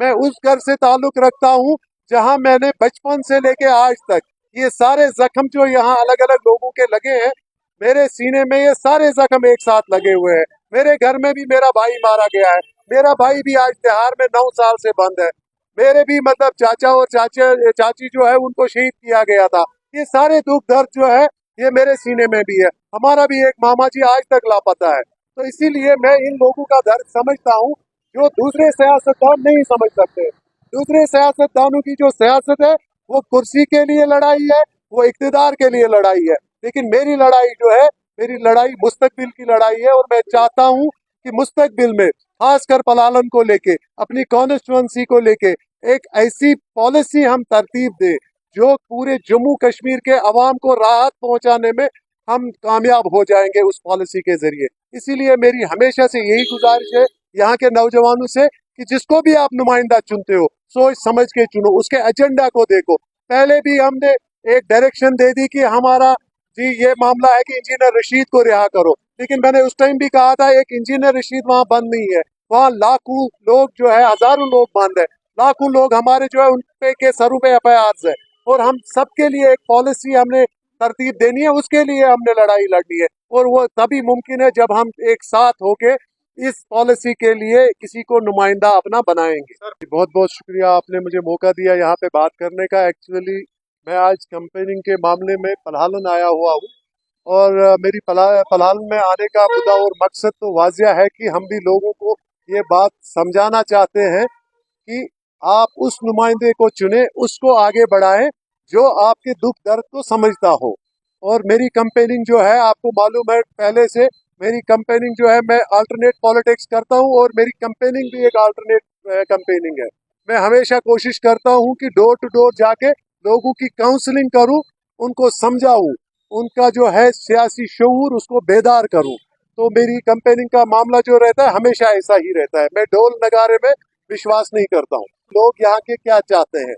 मैं उस घर से ताल्लुक रखता हूँ जहाँ मैंने बचपन से लेके आज तक ये सारे जख्म जो यहाँ अलग अलग लोगों के लगे हैं, मेरे सीने में ये सारे जख्म एक साथ लगे हुए हैं। मेरे घर में भी मेरा भाई मारा गया है, मेरा भाई भी आज तिहाड़ में 9 साल से बंद है। मेरे भी मतलब चाचा और चाची जो है उनको शहीद किया गया था। ये सारे दुख दर्द जो है ये मेरे सीने में भी है। हमारा भी एक मामा जी आज तक लापता है। तो इसीलिए मैं इन लोगों का दर्द समझता हूँ जो दूसरे सियासतदान नहीं समझ सकते। दूसरे सियासतदानों की जो सियासत है वो कुर्सी के लिए लड़ाई है, वो इक्तदार के लिए लड़ाई है। लेकिन मेरी लड़ाई जो है, मेरी लड़ाई मुस्तकबिल की लड़ाई है। और मैं चाहता हूँ कि मुस्तकबिल में खासकर पलालन को लेके, अपनी कॉन्स्टिट्यूंसी को लेके एक ऐसी पॉलिसी हम तरतीब दे जो पूरे जम्मू कश्मीर के अवाम को राहत पहुंचाने में हम कामयाब हो जाएंगे उस पॉलिसी के जरिए। इसीलिए मेरी हमेशा से यही गुजारिश है यहाँ के नौजवानों से कि जिसको भी आप नुमाइंदा चुनते हो सोच समझ के चुनो, उसके एजेंडा को देखो। पहले भी हमने एक डायरेक्शन दे दी कि हमारा जी ये मामला है कि इंजीनियर रशीद को रिहा करो, लेकिन मैंने उस टाइम भी कहा था एक इंजीनियर रशीद वहाँ बंद नहीं है, वहाँ लाखों लोग जो है, हजारों लोग बंद है, लाखों लोग हमारे जो है उन पे के सरों पे एफआईआर है। और हम सबके लिए एक पॉलिसी हमने तरतीब देनी है, उसके लिए हमने लड़ाई लड़नी है। और वो तभी मुमकिन है जब हम एक साथ होके इस पॉलिसी के लिए किसी को नुमाइंदा अपना बनाएंगे। सर बहुत बहुत शुक्रिया, आपने मुझे मौका दिया यहाँ पे बात करने का। एक्चुअली मैं आज कैंपेनिंग के मामले में पलाहलन आया हुआ हूँ और मेरी पलाहलन में आने का मुद्दा और मकसद तो वाजिया है कि हम भी लोगों को ये बात समझाना चाहते हैं कि आप उस नुमाइंदे को चुने, उसको आगे बढ़ाएं जो आपके दुख दर्द को समझता हो। और मेरी कैंपेनिंग जो है, आपको मालूम है पहले से मेरी कैंपेनिंग जो है, मैं अल्टरनेट पॉलिटिक्स करता हूं और मेरी कैंपेनिंग भी एक अल्टरनेट कैंपेनिंग है। मैं हमेशा कोशिश करता हूं कि डोर टू डोर जाके लोगों की काउंसलिंग करूं, उनको समझाऊं, उनका जो है सियासी शऊर उसको बेदार करूं। तो मेरी कैंपेनिंग का मामला जो रहता है हमेशा ऐसा ही रहता है। मैं ढोल नगारे में विश्वास नहीं करता हूँ। लोग यहाँ के क्या चाहते हैं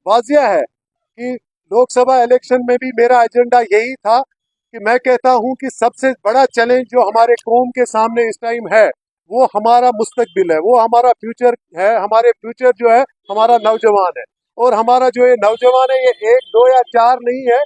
वाजिया है कि लोकसभा इलेक्शन में भी मेरा एजेंडा यही था कि मैं कहता हूं कि सबसे बड़ा चैलेंज जो हमारे कौम के सामने इस टाइम है वो हमारा मुस्तकबिल है, वो हमारा फ्यूचर है। हमारे फ्यूचर जो है हमारा नौजवान है। और हमारा जो ये नौजवान है ये 1, 2 या 4 नहीं है,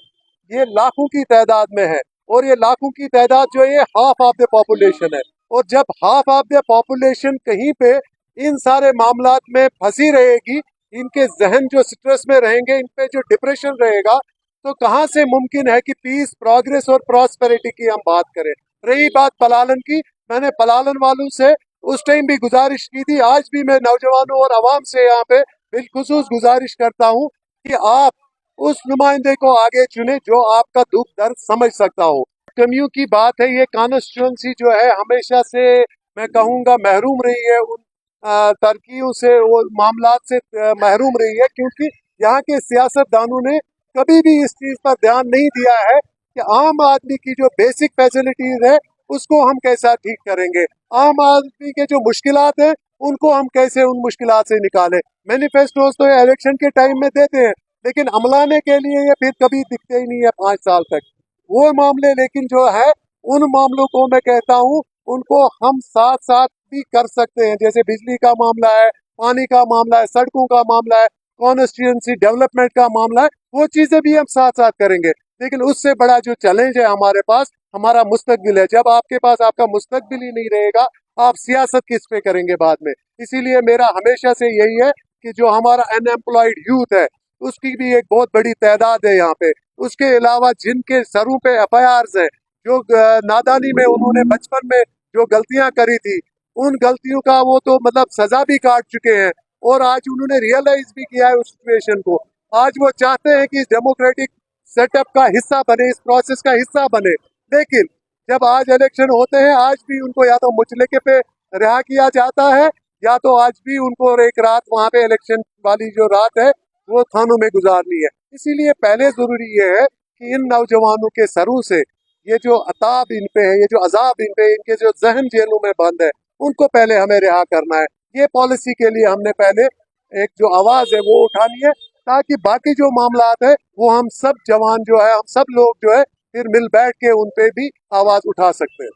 ये लाखों की तादाद में है। और ये लाखों की तादाद जो है ये हाफ ऑफ द पॉपुलेशन है। और जब हाफ ऑफ द पॉपुलेशन कहीं पे इन सारे मामलात में फंसी रहेगी, इनके जहन जो स्ट्रेस में रहेंगे, इन पे जो डिप्रेशन रहेगा, तो कहाँ से मुमकिन है कि पीस, प्रोग्रेस और प्रॉस्पेरिटी की हम बात करें। रही बात पलालन की, मैंने पलालन वालों से उस टाइम भी गुजारिश की थी, आज भी मैं नौजवानों और आवाम से यहाँ पे बिलखुसूस गुजारिश करता हूँ कि आप उस नुमाइंदे को आगे चुने जो आपका दुख दर्द समझ सकता हो। कमियों की बात है, ये कॉन्स्टिट्यूंसी जो है हमेशा से मैं कहूँगा महरूम रही है उन तरक्कियों से, वो मामलात से महरूम रही है, क्योंकि यहाँ के सियासतदानों ने कभी भी इस चीज पर ध्यान नहीं दिया है कि आम आदमी की जो बेसिक फैसिलिटीज है उसको हम कैसा ठीक करेंगे, आम आदमी के जो मुश्किलात हैं उनको हम कैसे उन मुश्किलात से निकालें। मैनिफेस्टोज तो ये इलेक्शन के टाइम में देते हैं, लेकिन अमलाने के लिए ये फिर कभी दिखते ही नहीं है 5 साल तक वो मामले। लेकिन जो है उन मामलों को मैं कहता हूँ उनको हम साथ साथ भी कर सकते हैं, जैसे बिजली का मामला है, पानी का मामला है, सड़कों का मामला है, कॉन्स्टिट्यूंसी डेवलपमेंट का मामला है, वो चीजें भी हम साथ साथ करेंगे। लेकिन उससे बड़ा जो चैलेंज है हमारे पास, हमारा मुस्तकबिल है। जब आपके पास आपका मुस्तकबिल ही नहीं रहेगा, आप सियासत किस पे करेंगे बाद में। इसीलिए मेरा हमेशा से यही है कि जो हमारा अनएम्प्लॉयड यूथ है उसकी भी एक बहुत बड़ी तादाद है यहाँ पे। उसके अलावा जिनके सरों पे एफआईआर है, जो नादानी में उन्होंने बचपन में जो गलतियां करी थी, उन गलतियों का वो तो मतलब सजा भी काट चुके हैं और आज उन्होंने रियलाइज भी किया है उस सिचुएशन को। आज वो चाहते हैं कि इस डेमोक्रेटिक सेटअप का हिस्सा बने, इस प्रोसेस का हिस्सा बने। लेकिन जब आज इलेक्शन होते हैं, आज भी उनको या तो मुचलके पे रिहा किया जाता है या तो आज भी उनको एक रात वहाँ पे इलेक्शन वाली जो रात है वो थानों में गुजारनी है। इसीलिए पहले जरूरी ये है कि इन नौजवानों के सरों से ये जो अताब इन पे है, ये जो अजाब इन पे, इनके जो जहन जेलों में बंद है, उनको पहले हमें रिहा करना है। ये पॉलिसी के लिए हमने पहले एक जो आवाज है वो उठानी है, ताकि बाकी जो मामलात है वो हम सब जवान जो है, हम सब लोग जो है फिर मिल बैठ के उन पे भी आवाज उठा सकते हैं।